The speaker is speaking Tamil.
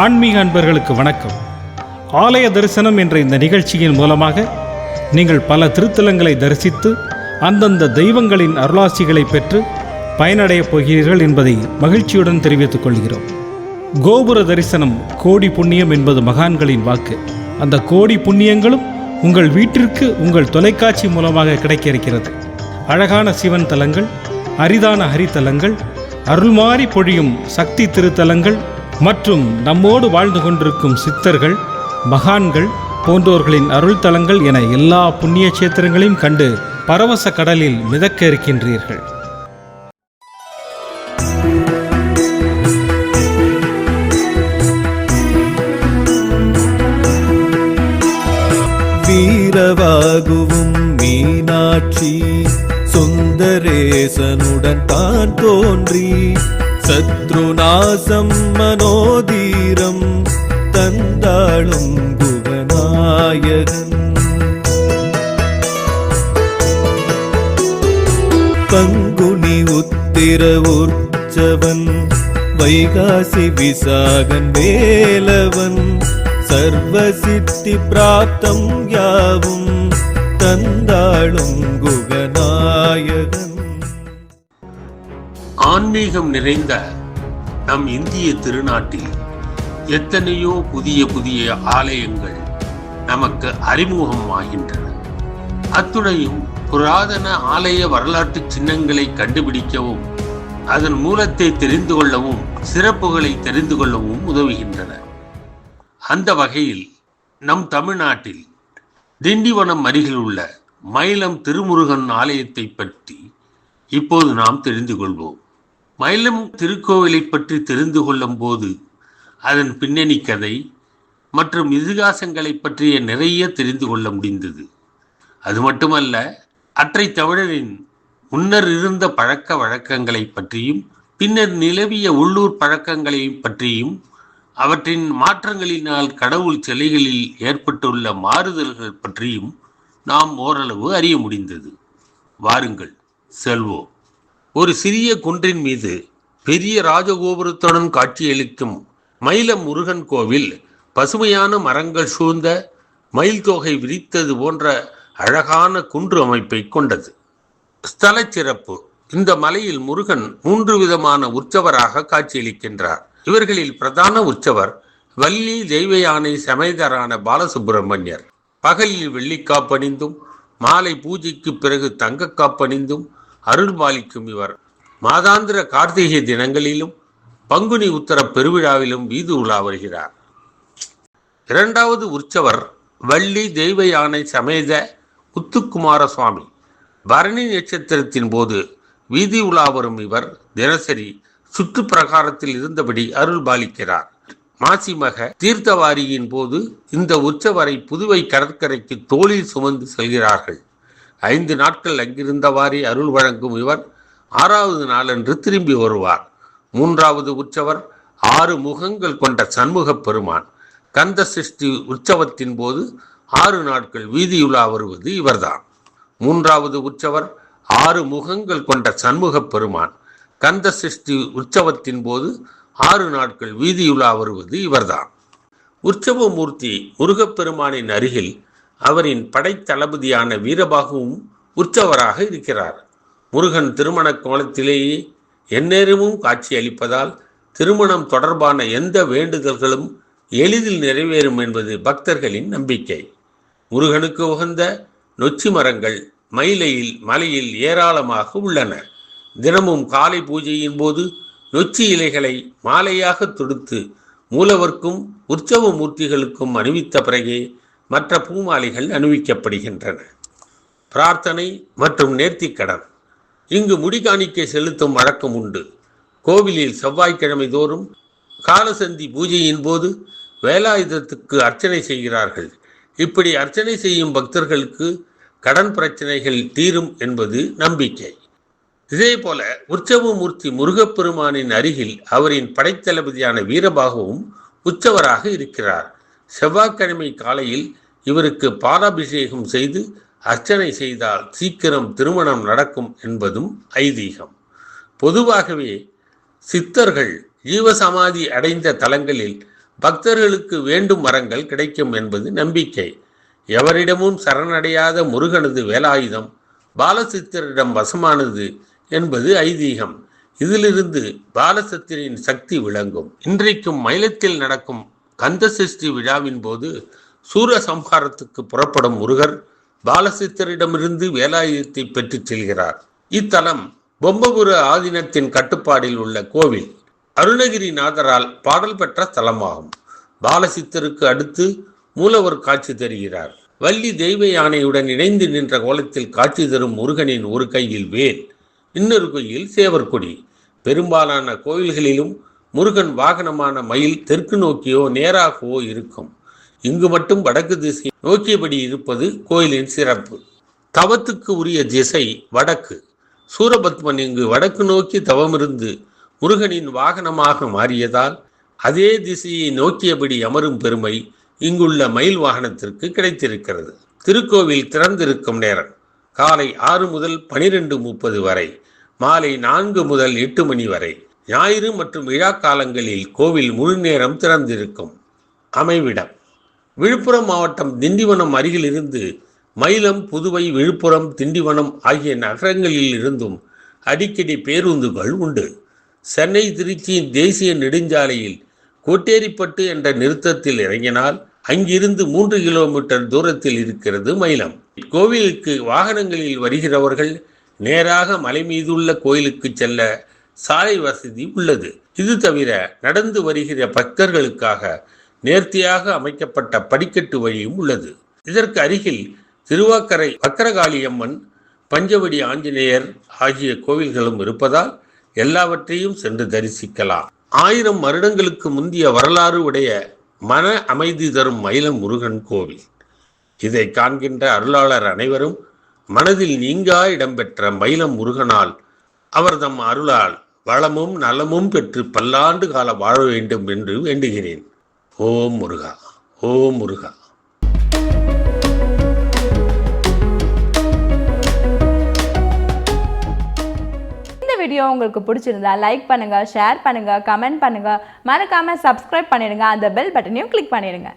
ஆன்மீக அன்பர்களுக்கு வணக்கம். ஆலய தரிசனம் என்ற இந்த நிகழ்ச்சியின் மூலமாக நீங்கள் பல திருத்தலங்களை தரிசித்து அந்தந்த தெய்வங்களின் அருளாசிகளை பெற்று பயனடையப் போகிறீர்கள் என்பதை மகிழ்ச்சியுடன் தெரிவித்துக் கொள்கிறோம். கோபுர தரிசனம் கோடி புண்ணியம் என்பது மகான்களின் வாக்கு. அந்த கோடி புண்ணியங்களும் உங்கள் வீட்டிற்கு உங்கள் தொலைக்காட்சி மூலமாக கிடைக்க இருக்கிறது. அழகான சிவன் தலங்கள், அரிதான ஹரித்தலங்கள், அருள்மாறி பொழியும் சக்தி திருத்தலங்கள் மற்றும் நம்மோடு வாழ்ந்து கொண்டிருக்கும் சித்தர்கள், மகான்கள் போன்றோர்களின் அருள் தலங்கள் என எல்லா புண்ணிய சேத்திரங்களையும் கண்டு பரவச கடலில் மிதக்க இருக்கின்றீர்கள். வீரவாகுவும் மீனாட்சி சுந்தரேசனுடன் தான் தோன்றி சத்ருநாசம் மனோதீரம் தந்தாளும் குகநாயகன். பங்குனி உத்திர உற்சவன் வைகாசி விசாகன் வேலவன் சர்வசித்தி பிராப்தம் யாவும் தந்தாளும் குகநாயகன். ஆன்மீகம் நிறைந்த நம் இந்திய திருநாட்டில் எத்தனையோ புதிய புதிய ஆலயங்கள் நமக்கு அறிமுகமாகின்றன. அத்துணையும் புராதன ஆலய வரலாற்று சின்னங்களை கண்டுபிடிக்கவும் அதன் மூலத்தை தெரிந்து கொள்ளவும் சிறப்புகளை தெரிந்து கொள்ளவும் உதவுகின்றன. அந்த வகையில் நம் தமிழ்நாட்டில் திண்டிவனம் அருகில் உள்ள மயிலம் திருமுருகன் ஆலயத்தை பற்றி இப்போது நாம் தெரிந்து கொள்வோம். மயிலம் திருக்கோவிலை பற்றி தெரிந்து கொள்ளும் போது அதன் பின்னணி கதை மற்றும் இதிகாசங்களை பற்றிய நிறைய தெரிந்து கொள்ள முடிந்தது. அது மட்டுமல்ல, அற்றை தமிழரின் முன்னர் இருந்த பழக்க வழக்கங்களை பற்றியும் பின்னர் நிலவிய உள்ளூர் பழக்கங்களை பற்றியும் அவற்றின் மாற்றங்களினால் கடவுள் சிலைகளில் ஏற்பட்டுள்ள மாறுதல்கள் பற்றியும் நாம் ஓரளவு அறிய முடிந்தது. வாருங்கள் செல்வோம். ஒரு சிறிய குன்றின் மீது பெரிய ராஜகோபுரத்துடன் காட்சியளிக்கும் மயிலம் முருகன் கோவில் பசுமையான மரங்கள் சூழ்ந்த மயில் தொகை விரித்தது போன்ற அழகான குன்று அமைப்பை கொண்டது. ஸ்தல சிறப்பு: இந்த மலையில் முருகன் 3 விதமான உற்சவராக காட்சியளிக்கின்றார். இவர்களில் பிரதான உற்சவர் வள்ளி தெய்வ யானை சமேதரான பாலசுப்பிரமணியர். பகலில் வெள்ளிக்காப்பணிந்தும் மாலை பூஜைக்கு பிறகு தங்க காப்பணிந்தும் அருள் பாலிக்கும் இவர் மாதாந்திர கார்த்திகை தினங்களிலும் பங்குனி உத்தர பெருவிழாவிலும் வீதி உலா வருகிறார். இரண்டாவது உற்சவர் வள்ளி தெய்வ யானை சமேத முத்துக்குமார சுவாமி. பரணி நட்சத்திரத்தின் போது வீதி உலா வரும் இவர் தினசரி சுற்று பிரகாரத்தில் இருந்தபடி அருள் பாலிக்கிறார். மாசிமக தீர்த்தவாரியின் போது இந்த உற்சவரை புதுவை கடற்கரைக்கு தோளில் சுமந்து செல்கிறார்கள். 5 நாட்கள் அங்கிருந்தவாறே அருள் வழங்கும் இவர் 6வது நாளன்று திரும்பி வருவார். 3வது உற்சவர் 6 முகங்கள் கொண்ட சண்முக பெருமான். கந்த சஷ்டி உற்சவத்தின் போது 6 நாட்கள் வீதியுலா வருவது இவர்தான். 3வது உற்சவர் 6 முகங்கள் கொண்ட சண்முக பெருமான். கந்த சஷ்டி உற்சவத்தின் போது 6 நாட்கள் வீதியுலா வருவது இவர்தான். உற்சவ மூர்த்தி முருகப்பெருமானின் அருகில் அவரின் படைத்தளபதியான வீரபாகுவும் உற்சவராக இருக்கிறார். முருகன் திருமண கோலத்திலேயே எந்நேரமும் காட்சி அளிப்பதால் திருமணம் தொடர்பான எந்த வேண்டுதல்களும் எளிதில் நிறைவேறும் என்பது பக்தர்களின் நம்பிக்கை. முருகனுக்கு உகந்த நொச்சி மரங்கள் மலையில் ஏராளமாக உள்ளன. தினமும் காலை பூஜையின் போது நொச்சி இலைகளை மாலையாக தொடுத்து மூலவர்க்கும் உற்சவ மூர்த்திகளுக்கும் அணிவித்த பிறகே மற்ற பூமாலைகள் அணிவிக்கப்படுகின்றன. பிரார்த்தனை மற்றும் நேர்த்திக்கடன்: இங்கு முடிகாணிக்கை செலுத்தும் வழக்கம் உண்டு. கோவிலில் செவ்வாய்க்கிழமை தோறும் காலசந்தி பூஜையின் போது வேலாயுதத்துக்கு அர்ச்சனை செய்கிறார்கள். இப்படி அர்ச்சனை செய்யும் பக்தர்களுக்கு கடன் பிரச்சனைகள் தீரும் என்பது நம்பிக்கை. இதேபோல உற்சவ மூர்த்தி முருகப்பெருமானின் அருகில் அவரின் படைத்தளபதியான வீரபாகுவும் உற்சவராக இருக்கிறார். செவ்வாய்க்கிழமை காலையில் இவருக்கு பாலாபிஷேகம் செய்து அர்ச்சனை செய்தால் சீக்கிரம் திருமணம் நடக்கும் என்பதும் ஐதீகம். பொதுவாகவே சித்தர்கள் ஜீவசமாதி அடைந்த தலங்களில் பக்தர்களுக்கு வேண்டும் வரங்கள் கிடைக்கும் என்பது நம்பிக்கை. எவரிடமும் சரணடையாத முருகனது வேலாயுதம் பாலசித்தரிடம் வசமானது என்பது ஐதீகம். இதிலிருந்து பாலசித்தரின் சக்தி விளங்கும். இன்றைக்கும் மயிலத்தில் நடக்கும் கந்த சஷ்டி விழாவின் போது சூரசம்ஹாரத்துக்கு புறப்படும் முருகர் பாலசித்தரிடமிருந்து வேலாயுதத்தை பெற்றுச் செல்கிறார். இத்தலம் பொம்பபுர ஆதீனத்தின் கட்டுப்பாடில் உள்ள கோவில். அருணகிரிநாதரால் பாடல் பெற்ற தலமாகும். பாலசித்தருக்கு அடுத்து மூலவர் காட்சி தருகிறார். வள்ளி தெய்வ யானையுடன் இணைந்து நின்ற கோலத்தில் காட்சி தரும் முருகனின் ஒரு கையில் வேல், இன்னொரு கையில் சேவற்கொடி. பெரும்பாலான கோயில்களிலும் முருகன் வாகனமான மயில் தெற்கு நோக்கியோ நேராகவோ இருக்கும். இங்கு மட்டும் வடக்கு திசை நோக்கியபடி இருப்பது கோயிலின் சிறப்பு. தவத்துக்கு உரிய திசை வடக்கு. சூரபத்மன் இங்கு வடக்கு நோக்கி தவமிருந்து முருகனின் வாகனமாக மாறியதால் அதே திசையை நோக்கியபடி அமரும் பெருமை இங்குள்ள மயில் வாகனத்திற்கு கிடைத்திருக்கிறது. திருக்கோவில் திறந்திருக்கும் நேரம் காலை 6 முதல் 12:30 வரை, மாலை 4 முதல் 8 மணி வரை. ஞாயிறு மற்றும் விழா காலங்களில் கோவில் முழு நேரம் திறந்திருக்கும். அமைவிடம் விழுப்புரம் மாவட்டம் திண்டிவனம் அருகில் இருந்து மயிலம், புதுவை, விழுப்புரம், திண்டிவனம் ஆகிய நகரங்களில் இருந்தும் அடிக்கடி பேருந்துகள் உண்டு. சென்னை திருச்சி தேசிய நெடுஞ்சாலையில் கோட்டேரிப்பட்டு என்ற நிறுத்தத்தில் இறங்கினால் அங்கிருந்து 3 கிலோமீட்டர் தூரத்தில் இருக்கிறது மயிலம். கோவிலுக்கு வாகனங்களில் வருகிறவர்கள் நேராக மலை மீதுள்ள கோயிலுக்கு செல்ல சாலை வசதி உள்ளது. இது தவிர நடந்து வருகிற பக்தர்களுக்காக நேர்த்தியாக அமைக்கப்பட்ட படிக்கட்டு வழியும் உள்ளது. இதற்கு அருகில் திருவாக்கரை வக்கரகாளியம்மன், பஞ்சவடி ஆஞ்சநேயர் ஆகிய கோவில்களும் இருப்பதால் எல்லாவற்றையும் சென்று தரிசிக்கலாம். 1000 வருடங்களுக்கு முந்தைய வரலாறு உடைய மன அமைதி தரும் மயிலம் முருகன் கோவில். இதை காண்கின்ற அருளாளர் அனைவரும் மனதில் நீங்கா இடம்பெற்ற மயிலம் முருகனால் அவர் தம் அருளால் வளமும் நலமும் பெற்று பல்லாண்டு கால வாழ வேண்டும் என்று வேண்டுகிறேன். ஓம் முருகா, ஓம் முருகா. வீடியோ உங்களுக்கு பிடிச்சிருந்தா லைக் பண்ணுங்க, ஷேர் பண்ணுங்க, கமெண்ட் பண்ணுங்க, மறக்காம சப்ஸ்கிரைப் பண்ணிடுங்க. அந்த பெல் பட்டனையும் கிளிக் பண்ணிடுங்க.